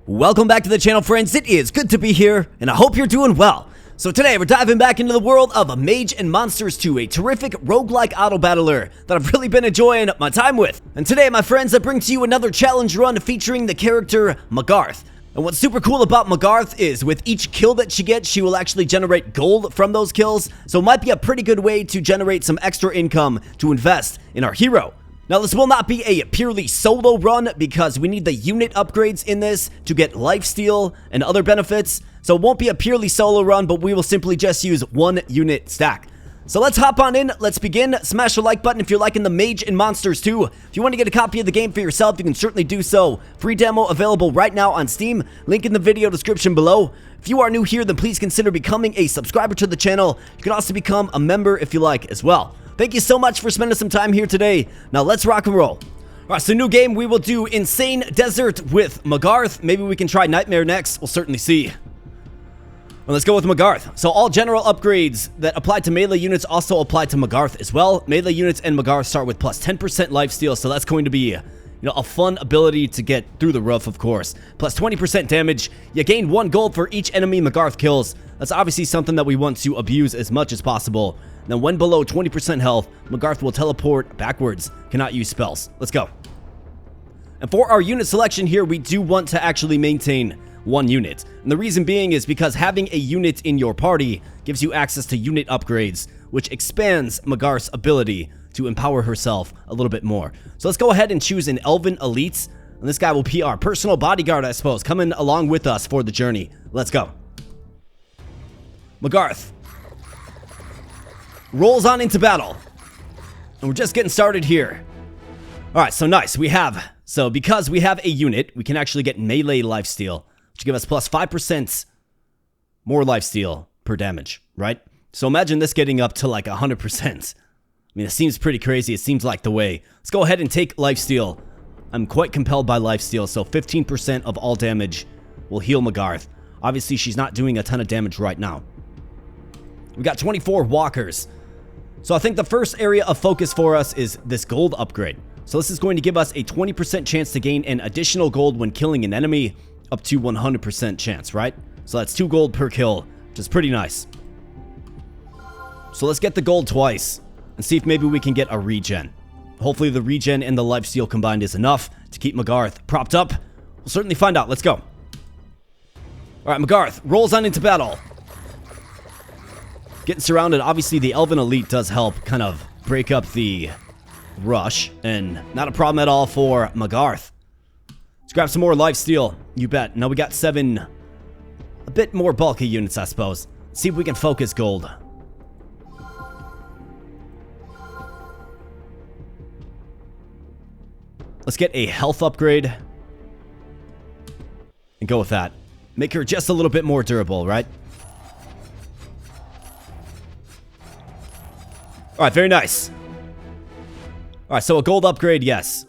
Welcome back to the channel, friends. It is good to be here, and I hope you're doing well. So today, we're diving back into the world of Mage and Monsters 2, a terrific roguelike autobattler that I've really been enjoying my time with. And today, my friends, I bring to you another challenge run featuring the character Magarth. And what's super cool about Magarth is with each kill that she gets, she will actually generate gold from those kills. So it might be a pretty good way to generate some extra income to invest in our hero. Now, this will not be a purely solo run because we need the unit upgrades in this to get lifesteal and other benefits. So it won't be a purely solo run, but we will simply just use one unit stack. So let's hop on in, let's begin. Smash the like button if you're liking the Mage and Monsters 2. If you want to get a copy of the game for yourself, you can certainly do so. Free demo available right now on Steam, link in the video description below. If you are new here, then please consider becoming a subscriber to the channel. You can also become a member if you like as well. Thank you so much for spending some time here today. Now let's rock and roll. Alright, so new game, we will do Insane Desert with Magarth. Maybe we can try Nightmare next. We'll certainly see. Well, let's go with Magarth. So all general upgrades that apply to melee units also apply to Magarth as well. Melee units and Magarth start with plus 10% lifesteal, so that's going to be a fun ability to get through the roof, of course. Plus 20% damage. You gain 1 gold for each enemy Magarth kills. That's obviously something that we want to abuse as much as possible. Now, when below 20% health, Magarth will teleport backwards. Cannot use spells. Let's go. And for our unit selection here, we do want to actually maintain 1 unit. And the reason being is because having a unit in your party gives you access to unit upgrades, which expands Magarth's ability to empower herself a little bit more. So let's go ahead and choose an Elven Elite. And this guy will be our personal bodyguard, I suppose, coming along with us for the journey. Let's go. Magarth rolls on into battle. And we're just getting started here. Alright, so nice. Because we have a unit, we can actually get melee lifesteal, which give us plus 5% more lifesteal per damage, right? So imagine this getting up to like 100%. I mean, it seems pretty crazy. It seems like the way. Let's go ahead and take lifesteal. I'm quite compelled by lifesteal, so 15% of all damage will heal Magarth. Obviously, she's not doing a ton of damage right now. We got 24 walkers. So I think the first area of focus for us is this gold upgrade. So this is going to give us a 20% chance to gain an additional gold when killing an enemy, up to 100% chance, right? So that's 2 gold per kill, which is pretty nice. So let's get the gold twice and see if maybe we can get a regen. Hopefully the regen and the lifesteal combined is enough to keep Magarth propped up. We'll certainly find out. Let's go. Alright, Magarth rolls on into battle. Getting surrounded. Obviously, the Elven Elite does help kind of break up the rush, and not a problem at all for Magarth. Let's grab some more lifesteal. You bet. Now we got 7, a bit more bulky units, I suppose. Let's see if we can focus gold. Let's get a health upgrade and go with that. Make her just a little bit more durable, right? Alright, very nice. Alright, so a gold upgrade, yes.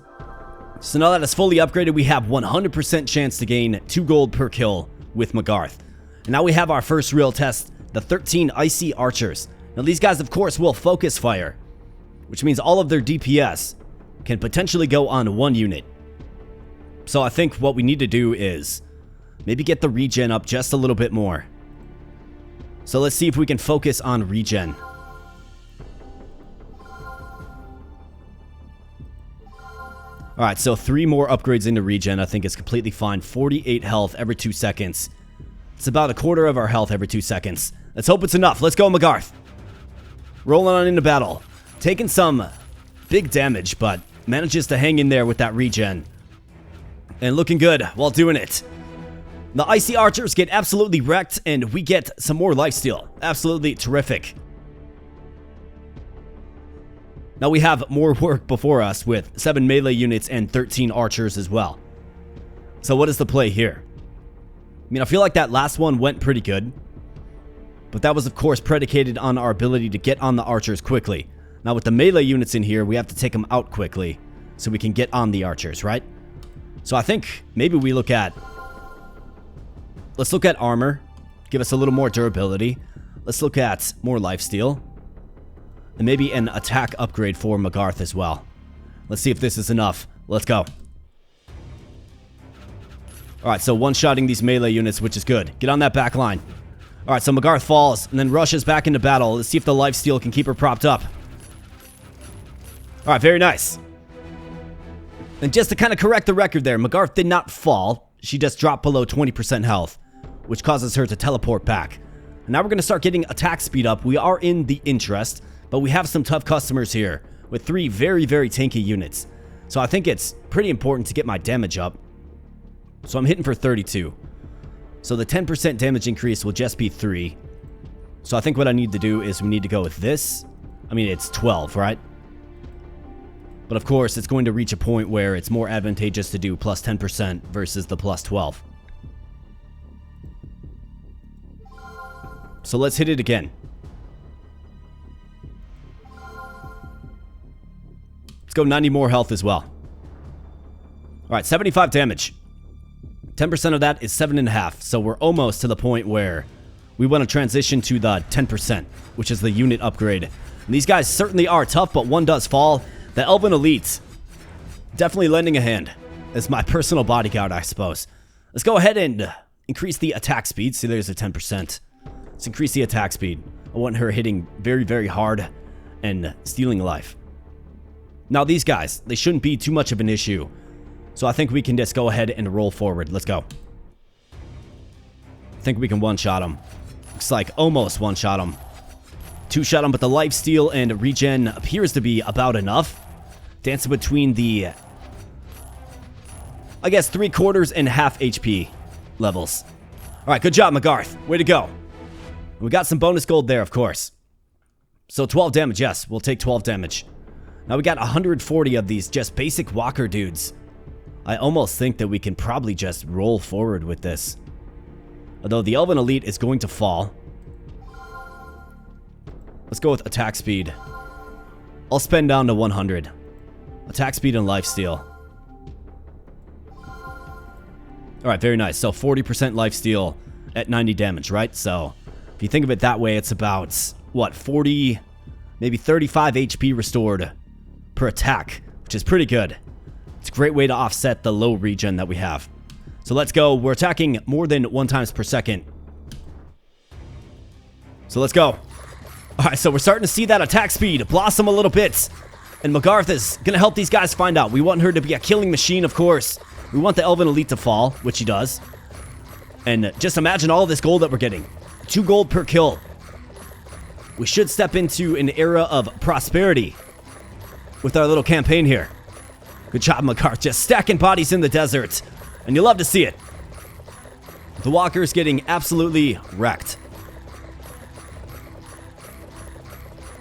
So now that it's fully upgraded, we have 100% chance to gain 2 gold per kill with Magarth. And now we have our first real test, the 13 Icy Archers. Now these guys, of course, will focus fire, which means all of their DPS can potentially go on 1 unit. So I think what we need to do is maybe get the regen up just a little bit more. So let's see if we can focus on regen. Alright, so 3 more upgrades into regen. I think is completely fine. 48 health every 2 seconds. It's about a quarter of our health every 2 seconds. Let's hope it's enough. Let's go, Magarth. Rolling on into battle. Taking some big damage, but manages to hang in there with that regen. And looking good while doing it. The Icy Archers get absolutely wrecked, and we get some more lifesteal. Absolutely terrific. Now we have more work before us with 7 melee units and 13 archers as well. So what is the play here? I mean, I feel like that last one went pretty good. But that was, of course, predicated on our ability to get on the archers quickly. Now with the melee units in here, we have to take them out quickly so we can get on the archers, right? So I think maybe we look at... Let's look at armor. Give us a little more durability. Let's look at more lifesteal. And maybe an attack upgrade for Magarth as well. Let's see if this is enough. Let's go. Alright, so one-shotting these melee units, which is good. Get on that back line. Alright, so Magarth falls, and then rushes back into battle. Let's see if the lifesteal can keep her propped up. Alright, very nice. And just to kind of correct the record there, Magarth did not fall. She just dropped below 20% health, which causes her to teleport back. And now we're going to start getting attack speed up. We are in the interest, but we have some tough customers here with 3 very, very tanky units. So I think it's pretty important to get my damage up. So I'm hitting for 32. So the 10% damage increase will just be 3. So I think what I need to do is we need to go with this. I mean, it's 12, right? But of course, it's going to reach a point where it's more advantageous to do plus 10% versus the plus 12. So let's hit it again. Let's go 90 more health as well. Alright, 75 damage. 10% of that is 7.5, so we're almost to the point where we want to transition to the 10%, which is the unit upgrade. And these guys certainly are tough, but one does fall. The Elven Elite, definitely lending a hand as my personal bodyguard, I suppose. Let's go ahead and increase the attack speed. See, there's a 10%. Let's increase the attack speed. I want her hitting very, very hard and stealing life. Now, these guys, they shouldn't be too much of an issue. So I think we can just go ahead and roll forward. Let's go. I think we can one-shot him. Looks like almost one-shot him. Two-shot him, but the lifesteal and regen appears to be about enough. Dancing between the, I guess, 3/4 and half HP levels. Alright, good job, Magarth. Way to go. We got some bonus gold there, of course. So 12 damage, yes. We'll take 12 damage. Now we got 140 of these just basic walker dudes. I almost think that we can probably just roll forward with this. Although the Elven Elite is going to fall. Let's go with attack speed. I'll spend down to 100. Attack speed and lifesteal. Alright, very nice. So 40% lifesteal at 90 damage, right? So if you think of it that way, it's about, what, 40, maybe 35 HP restored per attack, which is pretty good. It's a great way to offset the low regen that we have. So let's go. We're attacking more than 1 times per second. So let's go. Alright, so we're starting to see that attack speed blossom a little bit. And Magarth is going to help these guys find out. We want her to be a killing machine, of course. We want the Elven Elite to fall, which he does. And just imagine all this gold that we're getting. 2 gold per kill. We should step into an era of prosperity with our little campaign here. Good job, Magarth. Just stacking bodies in the desert. And you love to see it. The walker's getting absolutely wrecked.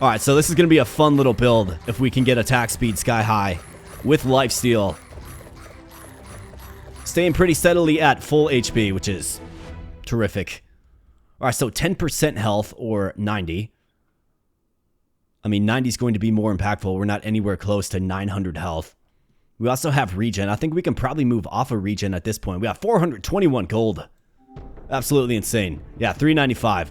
Alright, so this is going to be a fun little build if we can get attack speed sky high with lifesteal. Staying pretty steadily at full HP, which is terrific. Alright, so 10% health or 90. I mean, 90 is going to be more impactful. We're not anywhere close to 900 health. We also have regen. I think we can probably move off of regen at this point. We got 421 gold. Absolutely insane. Yeah, 395.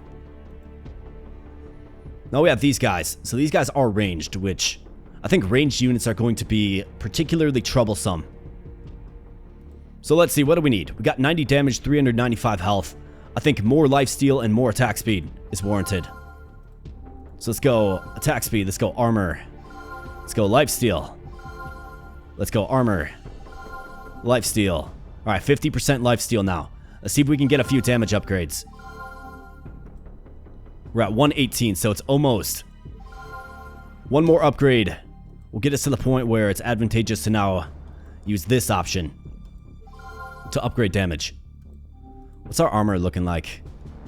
Now we have these guys. So these guys are ranged, which I think ranged units are going to be particularly troublesome. So let's see. What do we need? We got 90 damage, 395 health. I think more lifesteal and more attack speed is warranted. So let's go attack speed. Let's go armor. Let's go lifesteal. Let's go armor. Lifesteal. Alright, 50% lifesteal now. Let's see if we can get a few damage upgrades. We're at 118, so it's almost. One more upgrade will get us to the point where it's advantageous to now use this option to upgrade damage. What's our armor looking like?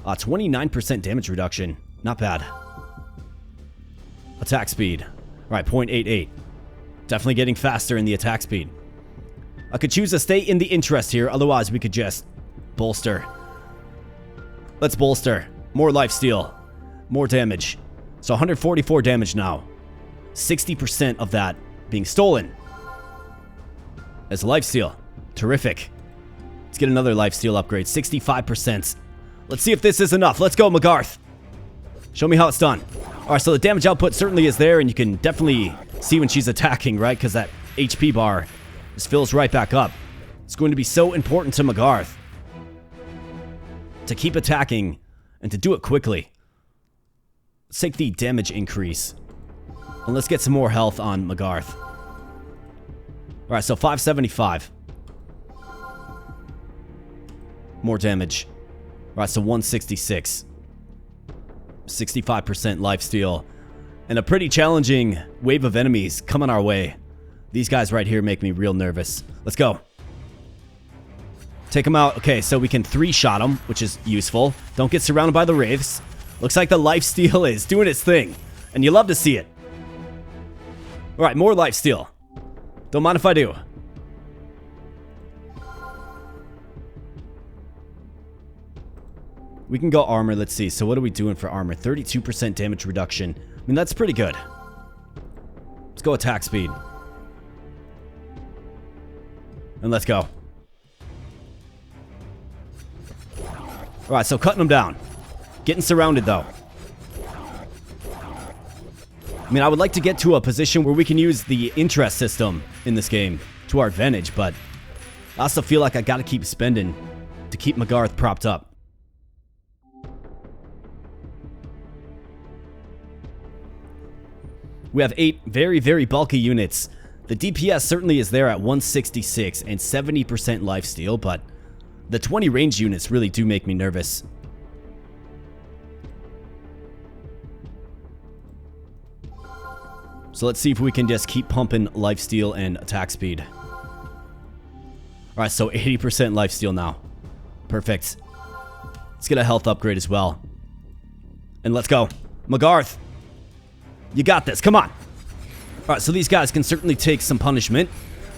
29% damage reduction. Not bad. Attack speed. Alright, 0.88. Definitely getting faster in the attack speed. I could choose to stay in the interest here, otherwise we could just bolster. Let's bolster. More lifesteal. More damage. So 144 damage now. 60% of that being stolen. As lifesteal. Terrific. Let's get another lifesteal upgrade. 65%. Let's see if this is enough. Let's go, Magarth. Show me how it's done. Alright, so the damage output certainly is there, and you can definitely see when she's attacking, right? Because that HP bar just fills right back up. It's going to be so important to Magarth to keep attacking and to do it quickly. Let's take the damage increase. And let's get some more health on Magarth. Alright, so 575. More damage. Alright, so 166. 65% lifesteal. And a pretty challenging wave of enemies coming our way. These guys right here make me real nervous. Let's go. Take them out. Okay, so we can 3-shot them, which is useful. Don't get surrounded by the wraiths. Looks like the lifesteal is doing its thing. And you love to see it. Alright, more lifesteal. Don't mind if I do. We can go armor. Let's see. So what are we doing for armor? 32% damage reduction. I mean, that's pretty good. Let's go attack speed. And let's go. Alright, so cutting them down. Getting surrounded, though. I mean, I would like to get to a position where we can use the interest system in this game to our advantage, but I also feel like I gotta keep spending to keep Magarth propped up. We have 8 very, very bulky units. The DPS certainly is there at 166 and 70% lifesteal, but the 20 range units really do make me nervous. So let's see if we can just keep pumping lifesteal and attack speed. Alright, so 80% lifesteal now. Perfect. Let's get a health upgrade as well. And let's go. Magarth, you got this. Come on. Alright, so these guys can certainly take some punishment.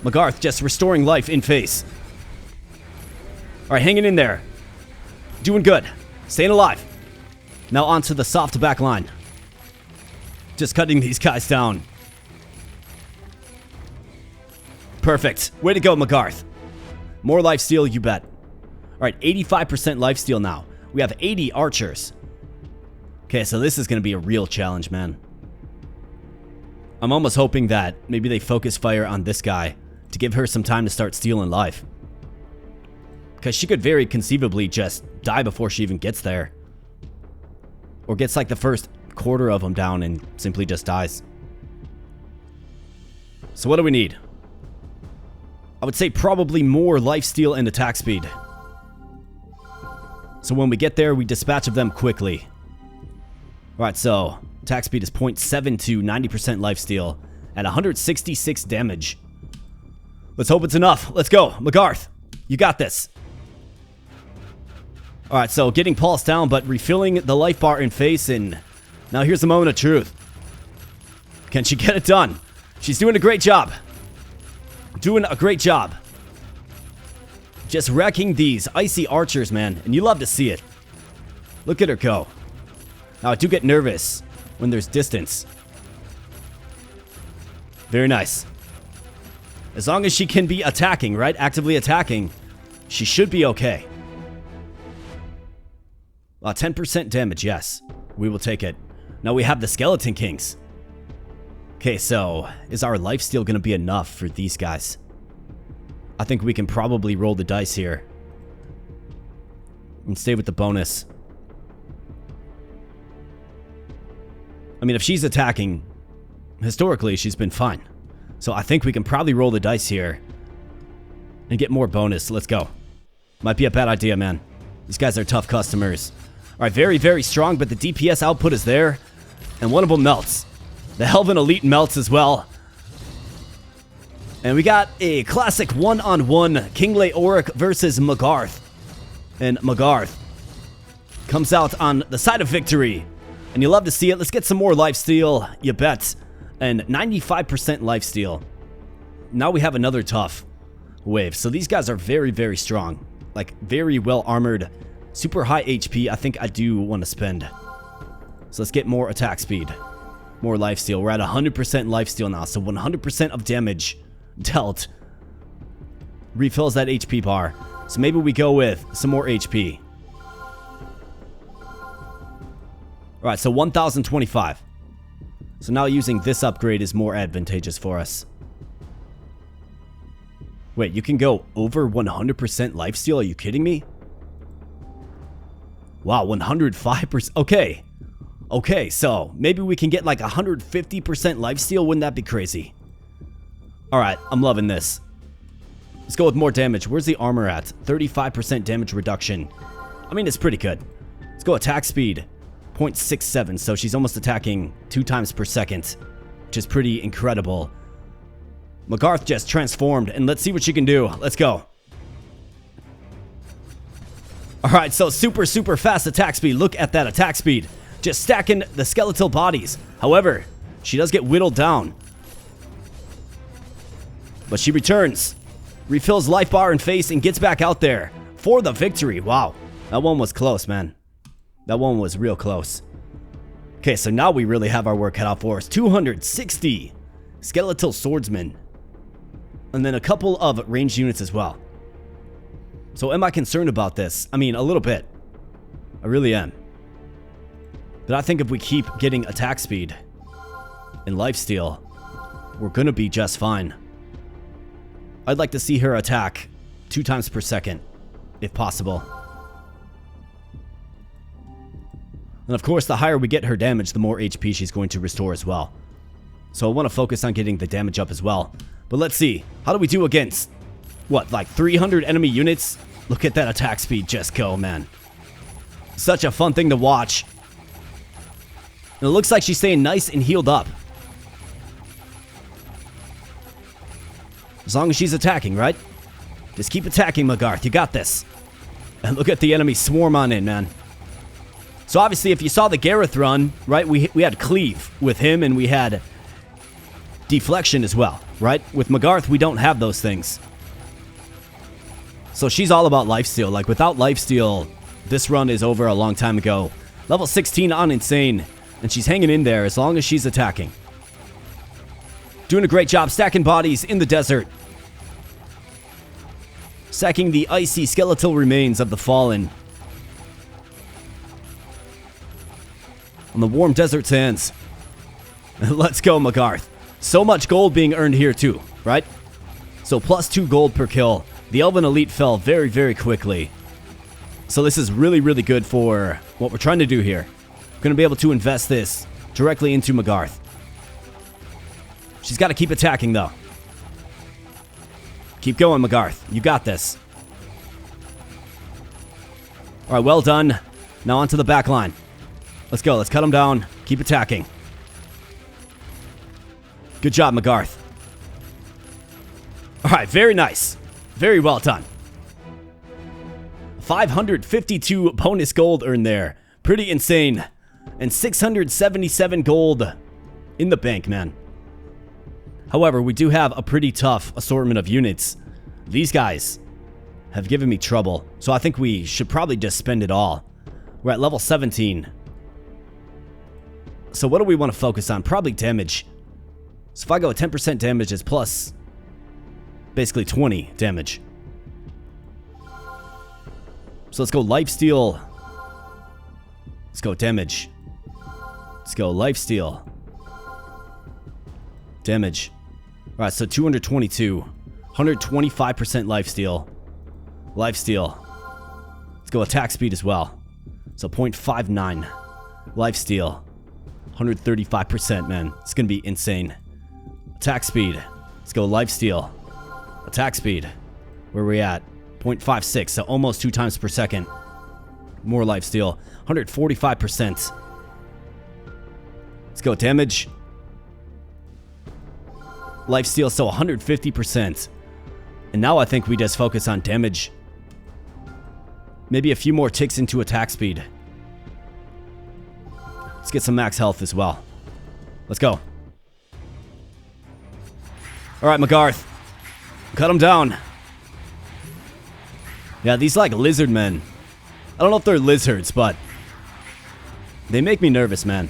Magarth just restoring life in face. Alright, hanging in there. Doing good. Staying alive. Now onto the soft back line. Just cutting these guys down. Perfect. Way to go, Magarth. More lifesteal, you bet. Alright, 85% lifesteal now. We have 80 archers. Okay, so this is going to be a real challenge, man. I'm almost hoping that maybe they focus fire on this guy to give her some time to start stealing life. Because she could very conceivably just die before she even gets there. Or gets like the first quarter of them down and simply just dies. So what do we need? I would say probably more lifesteal and attack speed. So when we get there, we dispatch of them quickly. Alright, so attack speed is 0.72, 90% lifesteal, at 166 damage. Let's hope it's enough. Let's go. Magarth, you got this. Alright, so getting pulsed down, but refilling the life bar in face, and now here's the moment of truth. Can she get it done? She's doing a great job. Doing a great job. Just wrecking these icy archers, man, and you love to see it. Look at her go. Now, I do get nervous when there's distance. Very nice. As long as she can be attacking, right? Actively attacking, she should be okay. 10% damage, yes. We will take it. Now we have the Skeleton Kings. Okay, so is our lifesteal going to be enough for these guys? I think we can probably roll the dice here. And stay with the bonus. I mean, if she's attacking, historically, she's been fine. So I think we can probably roll the dice here and get more bonus. Let's go. Might be a bad idea, man. These guys are tough customers. All right, very, very strong, but the DPS output is there, and one of them melts. The Elven Elite melts as well. And we got a classic one-on-one King Leoric versus Magarth. And Magarth comes out on the side of victory. And you love to see it. Let's get some more lifesteal, you bet. And 95% lifesteal. Now we have another tough wave. So these guys are very, very strong. Like, very well armored. Super high HP. I think I do want to spend. So let's get more attack speed. More lifesteal. We're at 100% lifesteal now. So 100% of damage dealt refills that HP bar. So maybe we go with some more HP. Alright, so 1025. So now using this upgrade is more advantageous for us. Wait, you can go over 100% lifesteal? Are you kidding me? Wow, 105%. Okay. Okay, so maybe we can get like 150% lifesteal. Wouldn't that be crazy? Alright, I'm loving this. Let's go with more damage. Where's the armor at? 35% damage reduction. I mean, it's pretty good. Let's go attack speed. 0.67, so she's almost attacking 2 times per second, which is pretty incredible. Magarth just transformed, and let's see what she can do. Let's go. Alright, so super fast attack speed. Look at that attack speed. Just stacking the skeletal bodies. However, she does get whittled down. But she returns. Refills life bar and face and gets back out there for the victory. Wow. That one was close, man. That one was real close. Okay, so now we really have our work cut out for us. 260 skeletal swordsmen. And then a couple of ranged units as well. So am I concerned about this? I mean, a little bit. I really am. But I think if we keep getting attack speed and lifesteal, we're gonna be just fine. I'd like to see her attack 2 times per second, if possible. And of course, the higher we get her damage, the more HP she's going to restore as well. So I want to focus on getting the damage up as well. But let's see. How do we do against, what, like 300 enemy units? Look at that attack speed just go, man. Such a fun thing to watch. And it looks like she's staying nice and healed up. As long as she's attacking, right? Just keep attacking, Magarth. You got this. And look at the enemy swarm on in, man. So obviously, if you saw the Gareth run, right, we had cleave with him, and we had deflection as well, right? With Magarth, we don't have those things. So she's all about lifesteal. Like, without lifesteal, this run is over a long time ago. Level 16 on Insane, and she's hanging in there as long as she's attacking. Doing a great job stacking bodies in the desert. Stacking the icy skeletal remains of the fallen. On the warm desert sands. Let's go, Magarth. So much gold being earned here too, right? So +2 gold per kill. The Elven Elite fell very quickly. So this is really good for what we're trying to do here. We're going to be able to invest this directly into Magarth. She's got to keep attacking, though. Keep going, Magarth. You got this. All right, well done. Now onto the back line. Let's go. Let's cut them down. Keep attacking. Good job, Magarth. All right, very nice. Very well done. 552 bonus gold earned there. Pretty insane. And 677 gold in the bank, man. However, we do have a pretty tough assortment of units. These guys have given me trouble, so I think we should probably just spend it all. We're at level 17. So what do we want to focus on? Probably damage. So if I go with 10% damage, it's plus basically 20 damage. So let's go lifesteal. Let's go damage. Let's go lifesteal. Damage. Alright, so 222. 125% lifesteal. Lifesteal. Let's go attack speed as well. So 0.59. Lifesteal. 135%, man. It's going to be insane. Attack speed. Let's go lifesteal. Attack speed. Where are we at? 0.56, so almost 2 times per second. More lifesteal. 145%. Let's go damage. Lifesteal, so 150%. And now I think we just focus on damage. Maybe a few more ticks into attack speed. Let's get some max health as well. Let's go. Alright, Magarth. Cut him down. Yeah, these like lizard men. I don't know if they're lizards, but they make me nervous, man.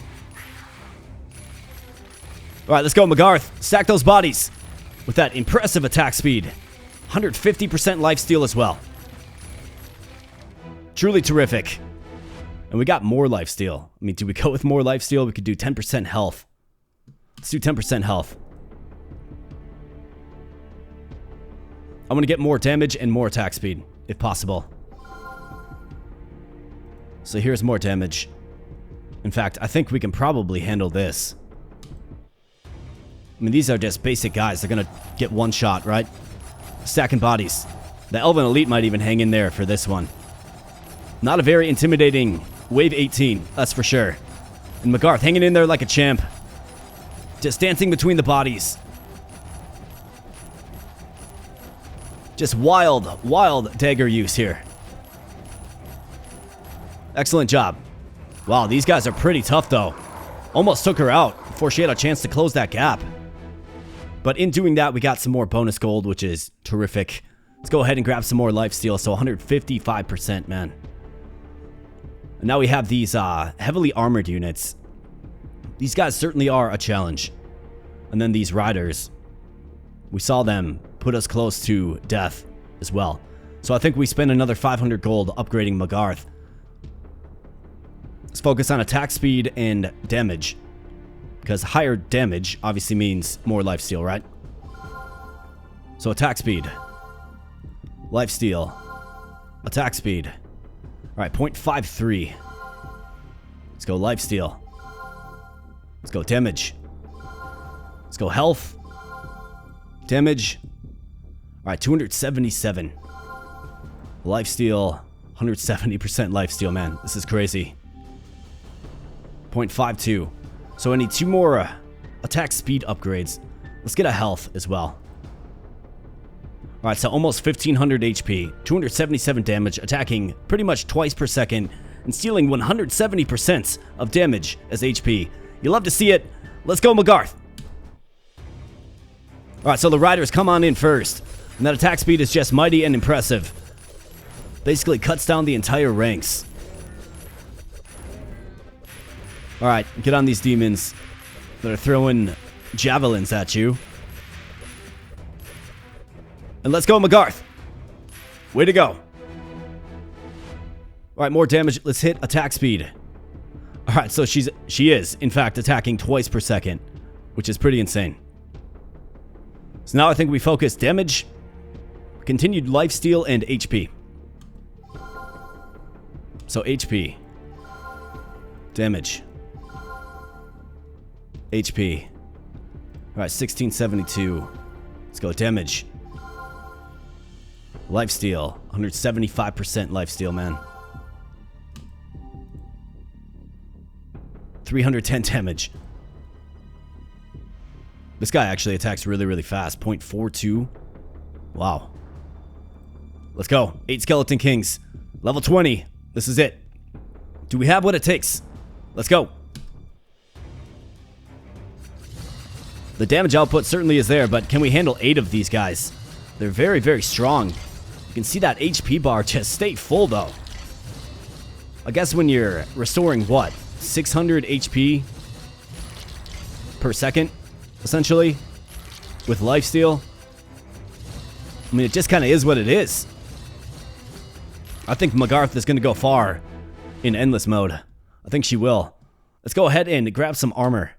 Alright, let's go, Magarth. Stack those bodies with that impressive attack speed. 150% lifesteal as well. Truly terrific. And we got more lifesteal. I mean, do we go with more lifesteal? We could do 10% health. Let's do 10% health. I want to get more damage and more attack speed, if possible. So here's more damage. In fact, I think we can probably handle this. I mean, these are just basic guys. They're going to get one shot, right? Stacking bodies. The Elven Elite might even hang in there for this one. Not a very intimidating wave 18, that's for sure. And Magarth hanging in there like a champ. Just dancing between the bodies. Just wild, wild dagger use here. Excellent job. Wow, these guys are pretty tough though. Almost took her out before she had a chance to close that gap. But in doing that, we got some more bonus gold, which is terrific. Let's go ahead and grab some more lifesteal. So 155%, man. And now we have these heavily armored units. These guys certainly are a challenge. And then these riders. We saw them put us close to death as well. So I think we spend another 500 gold upgrading Magarth. Let's focus on attack speed and damage. Because higher damage obviously means more lifesteal, right? So attack speed. Lifesteal. Attack speed. Alright, 0.53. Let's go lifesteal. Let's go damage. Let's go health. Damage. Alright, 277. Lifesteal. 170% lifesteal, man. This is crazy. 0.52. So I need 2 more attack speed upgrades. Let's get a health as well. Alright, so almost 1500 HP, 277 damage, attacking pretty much twice per second, and stealing 170% of damage as HP. You love to see it. Let's go, Magarth. Alright, so the riders come on in first. And that attack speed is just mighty and impressive. Basically cuts down the entire ranks. Alright, get on these demons that are throwing javelins at you. And let's go, Magarth. Way to go. Alright, more damage. Let's hit attack speed. Alright, so she is, in fact, attacking twice per second, which is pretty insane. So now I think we focus damage, continued lifesteal, and HP. So HP. Damage. HP. Alright, 1672. Let's go damage. Lifesteal. 175% lifesteal, man. 310 damage. This guy actually attacks really, really fast. 0.42. Wow. Let's go. 8 Skeleton Kings. Level 20. This is it. Do we have what it takes? Let's go. The damage output certainly is there, but can we handle 8 of these guys? They're very, very strong. You can see that HP bar just stay full, though. I guess when you're restoring, what, 600 HP per second, essentially, with lifesteal? I mean, it just kind of is what it is. I think Magarth is going to go far in endless mode. I think she will. Let's go ahead and grab some armor.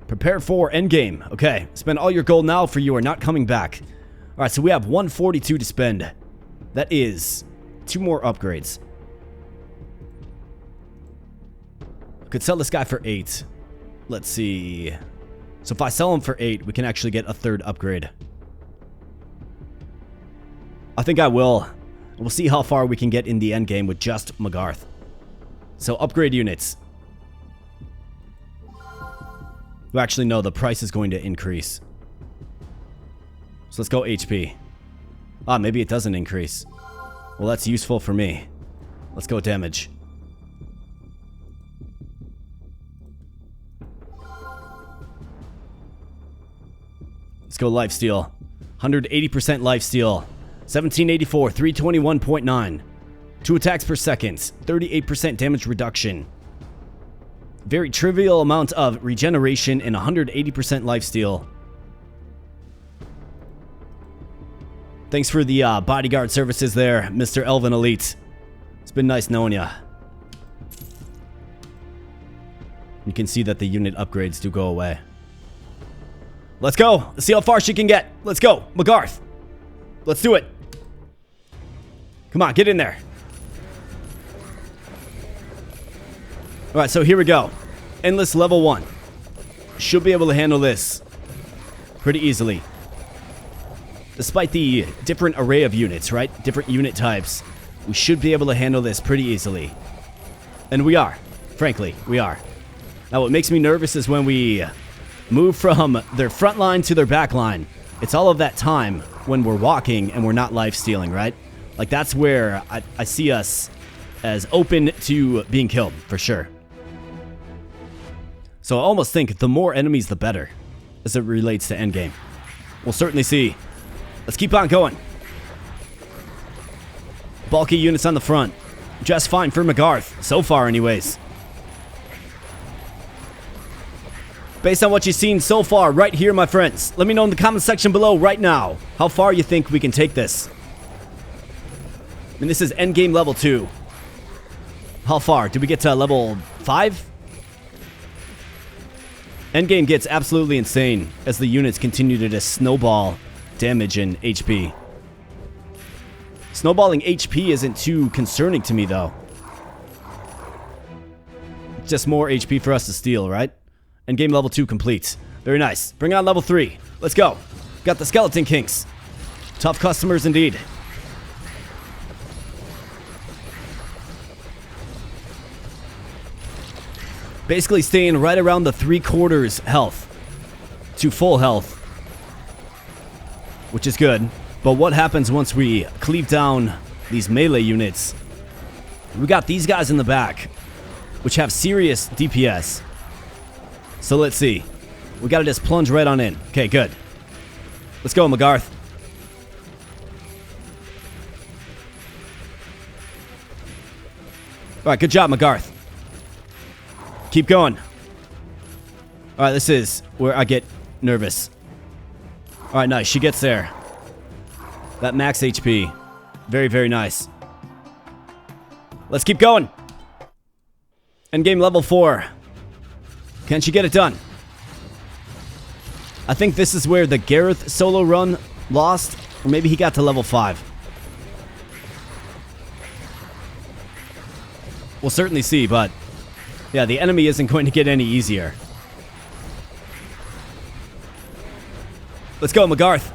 Prepare for endgame. Okay, spend all your gold now for you are not coming back. Alright, so we have 142 to spend. That is 2 more upgrades. Could sell this guy for 8. Let's see. So if I sell him for 8, we can actually get a 3rd upgrade. I think I will. We'll see how far we can get in the endgame with just Magarth. So upgrade units. Well, actually, no, the price is going to increase. So let's go HP. Ah, maybe it doesn't increase. Well, that's useful for me. Let's go damage. Let's go lifesteal. 180% lifesteal. 1784, 321.9. 2 attacks per second. 38% damage reduction. Very trivial amount of regeneration and 180% lifesteal. Thanks for the bodyguard services there, Mr. Elven Elite. It's been nice knowing ya. You can see that the unit upgrades do go away. Let's go. Let's see how far she can get. Let's go. Magarth. Let's do it. Come on, get in there. Alright, so here we go. Endless level 1. Should be able to handle this pretty easily. Despite the different array of units, right? Different unit types. We should be able to handle this pretty easily. And we are. Frankly, we are. Now, what makes me nervous is when we move from their front line to their back line. It's all of that time when we're walking and we're not life-stealing, right? Like, that's where I see us as open to being killed, for sure. So I almost think the more enemies, the better, as it relates to endgame. We'll certainly see. Let's keep on going. Bulky units on the front. Just fine for Magarth, so far anyways. Based on what you've seen so far right here, my friends, let me know in the comment section below right now how far you think we can take this. And this is endgame level 2. How far? Did we get to level 5? Endgame gets absolutely insane as the units continue to just snowball damage and HP. Snowballing HP isn't too concerning to me, though. Just more HP for us to steal, right? Endgame level 2 complete. Very nice. Bring on level 3. Let's go. Got the Skeleton Kings. Tough customers indeed. Basically staying right around the 3/4 health to full health, which is good. But what happens once we cleave down these melee units? We got these guys in the back, which have serious DPS. So let's see. We gotta just plunge right on in. Okay, good. Let's go, Magarth. Alright, good job, Magarth. Keep going. Alright, this is where I get nervous. Alright, nice. She gets there. That max HP. Very, very nice. Let's keep going. Endgame level 4. Can she get it done? I think this is where the Gareth solo run lost. Or maybe he got to level 5. We'll certainly see, but yeah, the enemy isn't going to get any easier. Let's go, Magarth.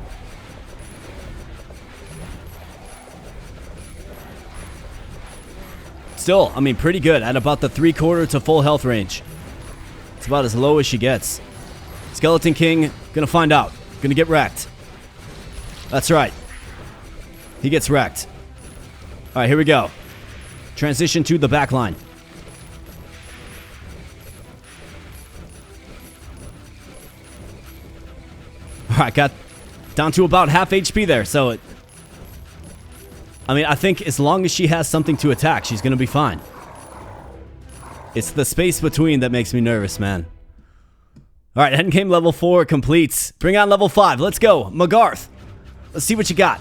Still, I mean, pretty good at about the 3/4 to full health range. It's about as low as she gets. Skeleton King, gonna find out. Gonna get wrecked. That's right. He gets wrecked. Alright, here we go. Transition to the back line. Alright, got down to about half HP there, so I mean, I think as long as she has something to attack, she's gonna be fine. It's the space between that makes me nervous, man. Alright, endgame level 4 completes. Bring on level 5. Let's go. Magarth. Let's see what you got.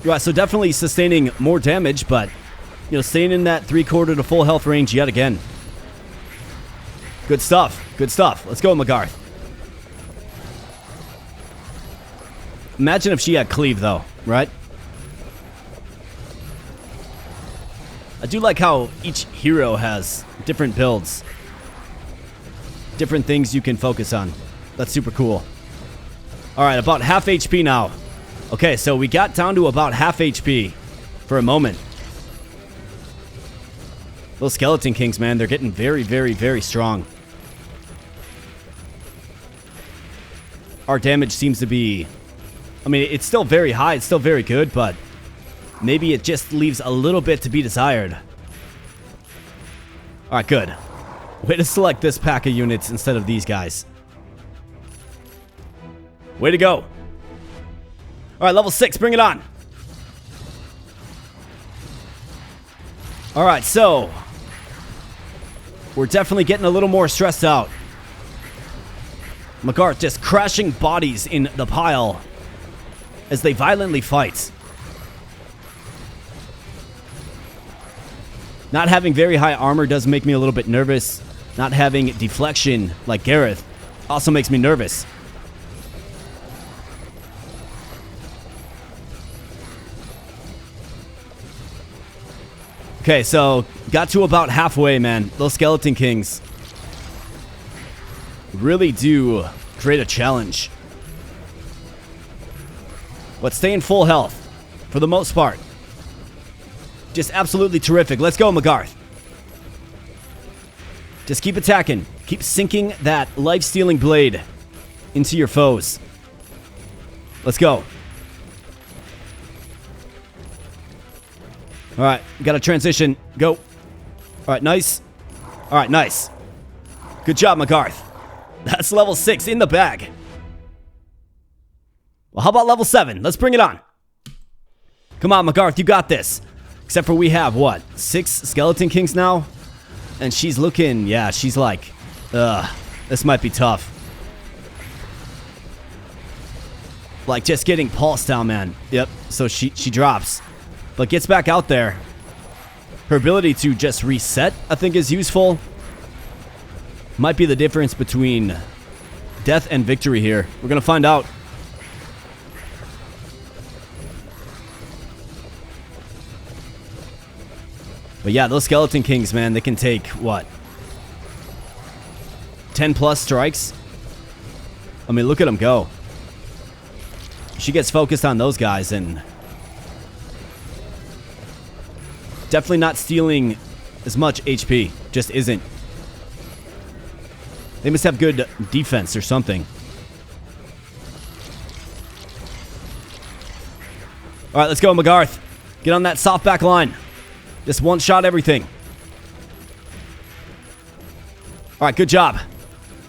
Right, so definitely sustaining more damage, but, you know, staying in that 3/4 to full health range yet again. Good stuff. Good stuff. Let's go, Magarth. Imagine if she had cleave, though, right? I do like how each hero has different builds. Different things you can focus on. That's super cool. Alright, about half HP now. Okay, so we got down to about half HP for a moment. Those Skeleton Kings, man, they're getting very, very, very strong. Our damage seems to be... I mean, it's still very high, it's still very good, but maybe it just leaves a little bit to be desired. Alright, good. Way to select this pack of units instead of these guys. Way to go. Alright, level 6, bring it on. Alright, so we're definitely getting a little more stressed out. Magarth just crashing bodies in the pile as they violently fight. Not having very high armor does make me a little bit nervous. Not having deflection like Gareth also makes me nervous. Okay, so got to about halfway, man. Those Skeleton Kings really do create a challenge. But stay in full health for the most part. Just absolutely terrific. Let's go, Magarth. Just keep attacking. Keep sinking that life-stealing blade into your foes. Let's go. Alright, gotta transition. Go. Alright, nice. Alright, nice. Good job, Magarth. That's level 6 in the bag. Well, how about level 7? Let's bring it on. Come on, Magarth, you got this. Except for we have, what, 6 Skeleton Kings now? And she's looking, yeah, she's like, this might be tough. Like, just getting pulsed down, man. Yep, so she drops. But gets back out there. Her ability to just reset, I think, is useful. Might be the difference between death and victory here. We're gonna find out. But yeah, those Skeleton Kings, man, they can take, what? 10 plus strikes? I mean, look at them go. She gets focused on those guys and definitely not stealing as much HP. Just isn't. They must have good defense or something. Alright, let's go, Magarth. Get on that soft back line. Just one-shot everything. Alright, good job.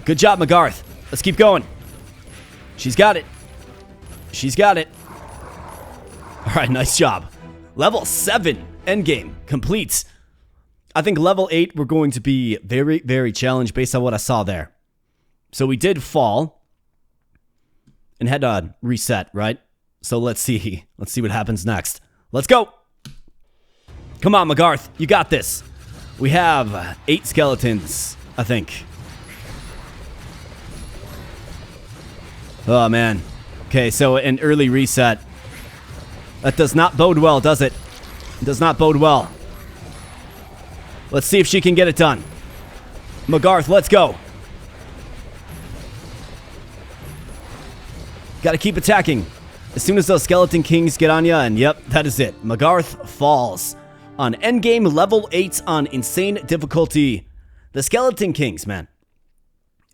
Good job, Magarth. Let's keep going. She's got it. She's got it. Alright, nice job. Level 7 endgame complete. I think level 8 we're going to be very, very challenged based on what I saw there. So we did fall and had to reset, right? So let's see. Let's see what happens next. Let's go. Come on, Magarth. You got this. We have 8 skeletons, I think. Oh, man. Okay, so an early reset. That does not bode well, does it? It does not bode well. Let's see if she can get it done. Magarth, let's go. Gotta keep attacking. As soon as those Skeleton Kings get on ya, and yep, that is it. Magarth falls. On endgame level 8 on insane difficulty. The Skeleton Kings, man.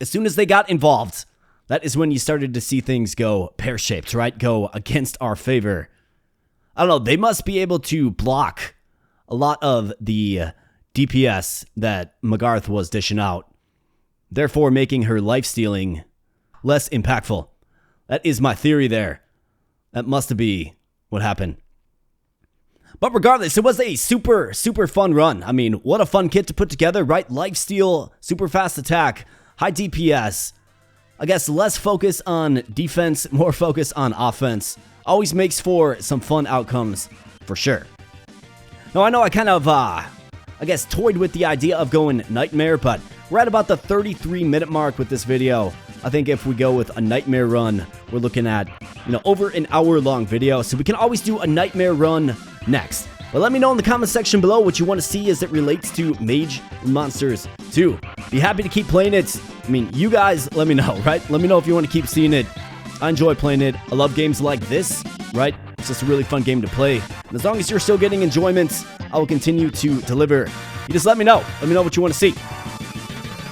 As soon as they got involved, that is when you started to see things go pear-shaped, right? Go against our favor. I don't know, they must be able to block a lot of the DPS that Magarth was dishing out, therefore making her life-stealing less impactful. That is my theory there. That must be what happened. But regardless, it was a super, super fun run. I mean, what a fun kit to put together, right? Lifesteal, super fast attack, high DPS. I guess less focus on defense, more focus on offense. Always makes for some fun outcomes, for sure. Now, I know I kind of, I guess, toyed with the idea of going Nightmare, but we're at about the 33-minute mark with this video. I think if we go with a Nightmare run, we're looking at, over an hour-long video. So we can always do a Nightmare run next. But let me know in the comment section below what you want to see as it relates to Mage and Monsters 2. Be happy to keep playing it. I mean, you guys, let me know, right? Let me know if you want to keep seeing it. I enjoy playing it. I love games like this, right? It's just a really fun game to play. And as long as you're still getting enjoyment, I will continue to deliver. You just let me know. Let me know what you want to see.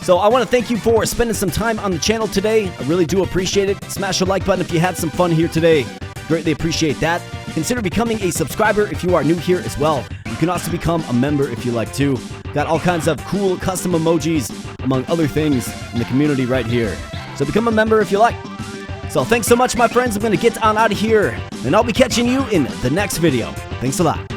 So I want to thank you for spending some time on the channel today. I really do appreciate it. Smash the like button if you had some fun here today. Greatly appreciate that. Consider becoming a subscriber if you are new here as well. You can also become a member if you like to. Got all kinds of cool custom emojis, among other things, in the community right here. So become a member if you like. So thanks so much, my friends. I'm going to get on out of here, and I'll be catching you in the next video. Thanks a lot.